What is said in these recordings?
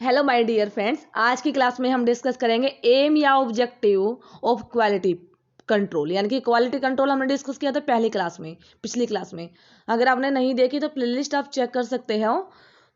Hello my dear friends, आज की class में हम डिस्कस करेंगे एम या ऑब्जेक्टिव ऑफ क्वालिटी कंट्रोल। यानी कि क्वालिटी कंट्रोल हमने डिस्कस किया था पहली क्लास में, पिछली क्लास में। अगर आपने नहीं देखी तो प्लेलिस्ट आप चेक कर सकते हो।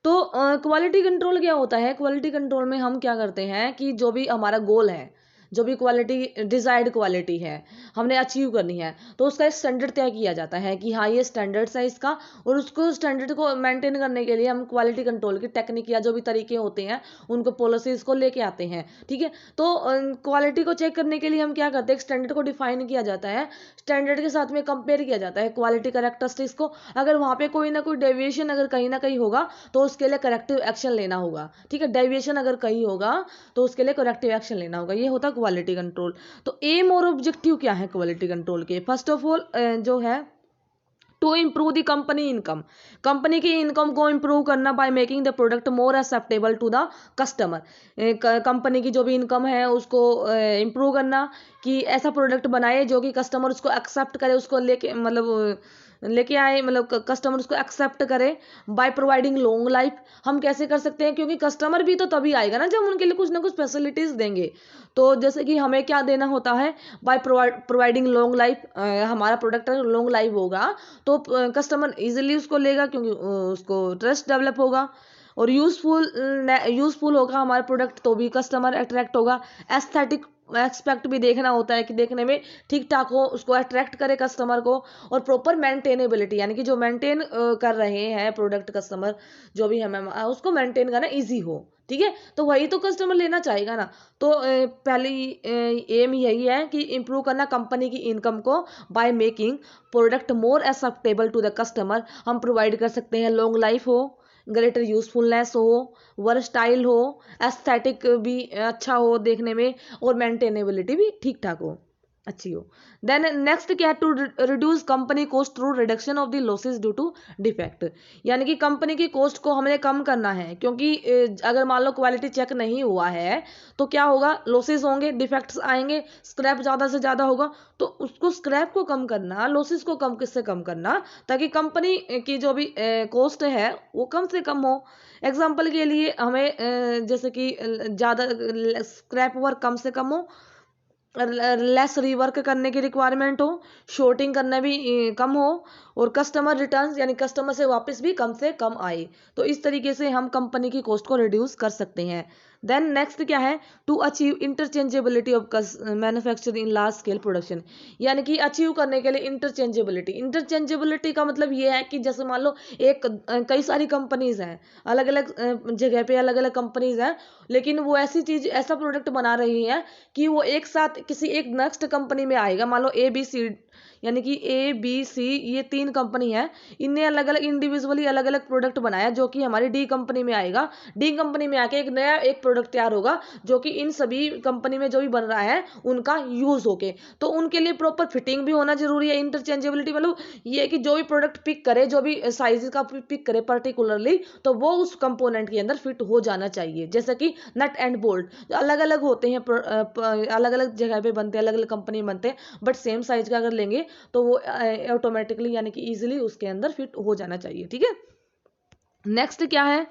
तो क्वालिटी कंट्रोल क्या होता है? क्वालिटी कंट्रोल में हम क्या करते हैं कि जो भी हमारा गोल है, जो भी क्वालिटी डिजायर्ड क्वालिटी है हमने अचीव करनी है, तो उसका एक स्टैंडर्ड तय किया जाता है कि हाँ ये स्टैंडर्ड्स है इसका, और उसको स्टैंडर्ड को मेंटेन करने के लिए हम क्वालिटी कंट्रोल की टेक्निक या जो भी तरीके होते हैं उनको पॉलिसीज को लेके आते हैं। ठीक है, तो क्वालिटी को चेक करने के लिए हम क्या करते हैं, स्टैंडर्ड को डिफाइन किया जाता है, स्टैंडर्ड के साथ में कंपेयर किया जाता है क्वालिटी करेक्टरिस्टिक्स को। अगर वहां पे कोई ना कोई डेविएशन अगर कहीं ना कहीं होगा तो उसके लिए करेक्टिव एक्शन लेना होगा। ठीक है, डेविएशन अगर कहीं होगा तो उसके लिए करेक्टिव एक्शन लेना होगा। ये होता है क्वालिटी कंट्रोल। तो एम और ऑब्जेक्टिव क्या है क्वालिटी कंट्रोल के? फर्स्ट ऑफ ऑल जो है to improve the company income, company की इनकम को इम्प्रूव करना by making the product more acceptable to the customer. Company की जो भी इनकम है उसको इम्प्रूव करना कि ऐसा प्रोडक्ट बनाए जो कि कस्टमर उसको एक्सेप्ट करे, उसको लेके मतलब लेके आए, मतलब कस्टमर उसको एक्सेप्ट करे। बाय प्रोवाइडिंग लॉन्ग लाइफ हम कैसे कर सकते हैं, क्योंकि कस्टमर भी तो तभी आएगा ना जब उनके लिए कुछ ना कुछ फैसिलिटीज देंगे। तो जैसे कि हमें क्या देना होता है, बाय प्रोवाइडिंग लॉन्ग लाइफ, हमारा प्रोडक्ट लॉन्ग लाइफ होगा तो कस्टमर इजीली उसको लेगा, क्योंकि उसको ट्रस्ट डेवलप होगा और यूजफुल होगा हमारा प्रोडक्ट, तो भी कस्टमर अट्रैक्ट होगा। एस्थेटिक एक्सपेक्ट भी देखना होता है कि देखने में ठीक ठाक हो, उसको अट्रैक्ट करे कस्टमर को। और प्रॉपर मेंटेनेबिलिटी, यानी कि जो मेंटेन कर रहे हैं प्रोडक्ट कस्टमर, जो भी हमें उसको मेंटेन करना इजी हो। ठीक है, तो वही तो कस्टमर लेना चाहेगा ना। तो पहली एम यही है कि इम्प्रूव करना कंपनी की इनकम को by making product more acceptable to the customer. हम प्रोवाइड कर सकते हैं लॉन्ग लाइफ हो, ग्रेटर यूजफुलनेस हो, वर्सटाइल हो, एस्थेटिक भी अच्छा हो देखने में, और मेंटेनेबिलिटी भी ठीक ठाक हो, अच्छी हो। देन नेक्स्ट क्या है, to reduce company cost through reduction of the losses due to defect. यानी कि कंपनी की कॉस्ट को हमने कम करना है, क्योंकि अगर मान लो क्वालिटी चेक नहीं हुआ है तो क्या होगा, लॉसेस होंगे, डिफेक्ट्स आएंगे, स्क्रैप ज़्यादा से ज़्यादा होगा। तो उसको स्क्रैप को कम करना, लॉसेस को कम किससे कम करना, ताकि कंपनी की जो भी कॉस्ट है वो कम से कम हो। एग्जाम्पल के लिए हमें जैसे कि ज़्यादा स्क्रैप वर्क कम से कम हो, लेस रीवर्क करने की रिक्वायरमेंट हो, शॉर्टिंग करना भी कम हो, और कस्टमर रिटर्न्स यानी कस्टमर से वापस भी कम से कम आए। तो इस तरीके से हम कंपनी की कॉस्ट को रिड्यूस कर सकते हैं। देन नेक्स्ट क्या है, to achieve interchangeability of manufacturing in large scale production. यानी कि अचीव करने के लिए इंटरचेंजेबिलिटी, इंटरचेंजेबिलिटी का मतलब ये है कि जैसे मान लो एक कई सारी कंपनीज हैं, अलग अलग जगह पे अलग अलग कंपनीज हैं, लेकिन वो ऐसी चीज ऐसा प्रोडक्ट बना रही है कि वो एक साथ किसी एक नेक्स्ट कंपनी में आएगा। मान लो ए बी सी, यानी कि ए बी सी ये 3 कंपनी है, इनने अलग अलग इंडिविजुअली अलग अलग प्रोडक्ट बनाया जो कि हमारी डी कंपनी में आएगा। डी कंपनी में आके एक नया एक प्रोडक्ट तैयार होगा जो कि इन सभी कंपनी में जो भी बन रहा है उनका यूज होके, तो उनके लिए प्रॉपर फिटिंग भी होना जरूरी है। इंटरचेंजेबिलिटी मतलब ये है कि जो भी प्रोडक्ट पिक करे, जो भी साइज का पिक करे पर्टिकुलरली, तो वो उस कंपोनेंट के अंदर फिट हो जाना चाहिए। जैसे कि नट एंड बोल्ट अलग अलग होते हैं, अलग अलग जगह पे बनते हैं, अलग अलग कंपनी में बनते हैं, बट सेम साइज का अगर लेंगे तो वो ऑटोमेटिकली यानी कि इजीली उसके अंदर फिट हो जाना चाहिए। ठीक है, नेक्स्ट क्या है,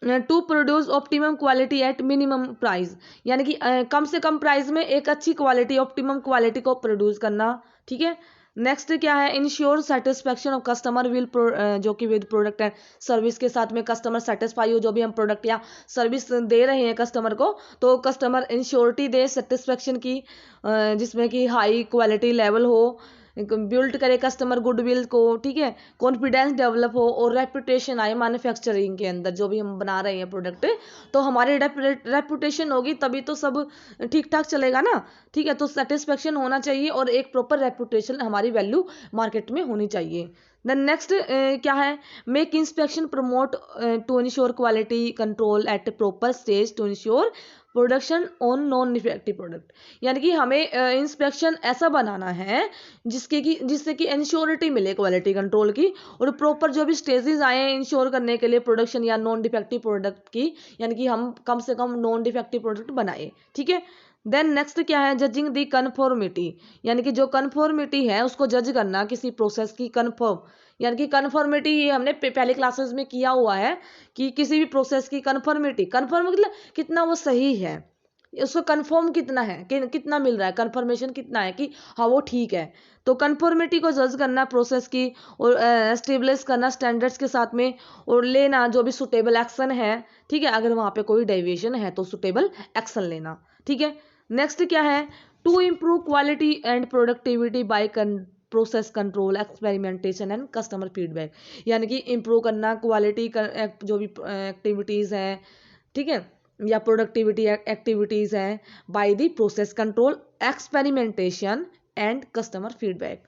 to produce optimum quality at minimum price. यानी कि कम से कम प्राइस में एक अच्छी क्वालिटी, ऑप्टिमम क्वालिटी को प्रोड्यूस करना। ठीक है, नेक्स्ट क्या है, ensure satisfaction of customer will, जो कि विद प्रोडक्ट एंड सर्विस के साथ में कस्टमर सेटिस्फाई हो, जो भी हम प्रोडक्ट या सर्विस दे रहे हैं कस्टमर को, तो कस्टमर इंश्योरिटी दे सेटिस्फेक्शन की, जिसमें कि हाई क्वालिटी लेवल हो, बिल्ड करे कस्टमर गुडविल को। ठीक है, कॉन्फिडेंस डेवलप हो और रेपुटेशन आए मैन्युफैक्चरिंग के अंदर, जो भी हम बना रहे हैं प्रोडक्ट, तो हमारी रेपुटेशन होगी तभी तो सब ठीक ठाक चलेगा ना। ठीक है, तो सेटिस्फेक्शन होना चाहिए और एक प्रॉपर रेपुटेशन, हमारी वैल्यू मार्केट में होनी चाहिए। देन नेक्स्ट क्या है, make inspection promote to ensure quality control at proper stage to ensure production on non defective product. यानी कि हमें इंस्पेक्शन ऐसा बनाना है जिससे कि इंश्योरिटी मिले क्वालिटी कंट्रोल की, और प्रॉपर जो भी स्टेजेस आए हैं इंश्योर करने के लिए प्रोडक्शन या नॉन डिफेक्टिव प्रोडक्ट की, यानी कि हम कम से कम नॉन डिफेक्टिव प्रोडक्ट बनाए। ठीक है, देन नेक्स्ट क्या है, जजिंग दी कन्फॉर्मिटी। यानी कि जो कन्फॉर्मिटी है उसको जज करना किसी प्रोसेस की, कन्फर्म यानी कि कन्फर्मिटी ये हमने पहले क्लासेस में किया हुआ है कि किसी भी प्रोसेस की कन्फर्मिटी, कन्फर्म मतलब कितना वो सही है, उसको कन्फर्म कितना है कि कितना मिल रहा है, कन्फर्मेशन कितना है कि हाँ वो ठीक है। तो कन्फर्मिटी को जज करना प्रोसेस की, और एस्टेब्लिश करना स्टैंडर्ड्स के साथ में, और लेना जो भी सुटेबल एक्शन है, ठीक है, अगर वहाँ पे कोई डेविएशन है तो सुटेबल एक्शन लेना, ठीक है। नेक्स्ट क्या है, to improve quality and productivity by process control experimentation and customer feedback, यानी कि इम्प्रूव करना क्वालिटी जो भी एक्टिविटीज़ हैं, ठीक है, या प्रोडक्टिविटी एक्टिविटीज़ हैं by the process control experimentation and customer feedback.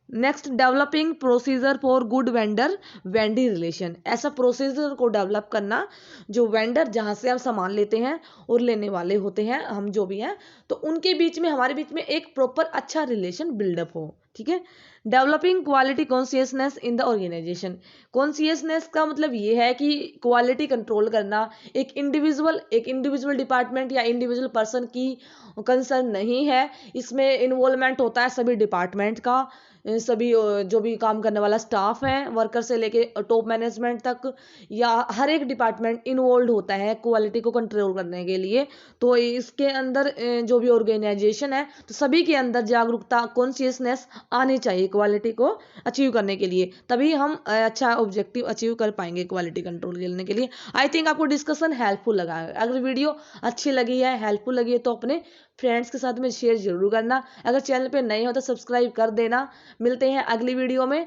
Next, developing procedure for good vendor Wendy relation, ऐसा प्रोसीजर को डेवलप करना जो वेंडर जहाँ से हम सामान लेते हैं और लेने वाले होते हैं हम जो भी हैं, तो उनके बीच में, हमारे बीच में एक प्रॉपर अच्छा रिलेशन बिल्डअप हो, ठीक है। Developing quality consciousness in the organisation, consciousness का मतलब ये है कि क्वालिटी कंट्रोल करना एक इंडिविजुअल डिपार्टमेंट या इंडिविजुअल पर्सन की कंसर्न नहीं है, इसमें इन्वॉल्वमेंट होता है सभी डिपार्टमेंट का, सभी जो भी काम करने वाला स्टाफ है, वर्कर से लेके टॉप मैनेजमेंट तक, या हर एक डिपार्टमेंट इन्वॉल्व होता है क्वालिटी को कंट्रोल करने के लिए। तो इसके अंदर जो भी ऑर्गेनाइजेशन है, तो सभी के अंदर जागरूकता, कॉन्शियसनेस आनी चाहिए क्वालिटी को अचीव करने के लिए, तभी हम अच्छा ऑब्जेक्टिव अचीव कर पाएंगे क्वालिटी कंट्रोल करने के लिए। आई थिंक आपको डिस्कशन हेल्पफुल लगा है। अगर वीडियो अच्छी लगी है, हेल्पफुल लगी है, तो अपने फ्रेंड्स के साथ में शेयर जरूर करना। अगर चैनल पे नए हो तो सब्सक्राइब कर देना। मिलते हैं अगली वीडियो में।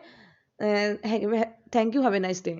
Thank you, have a nice day.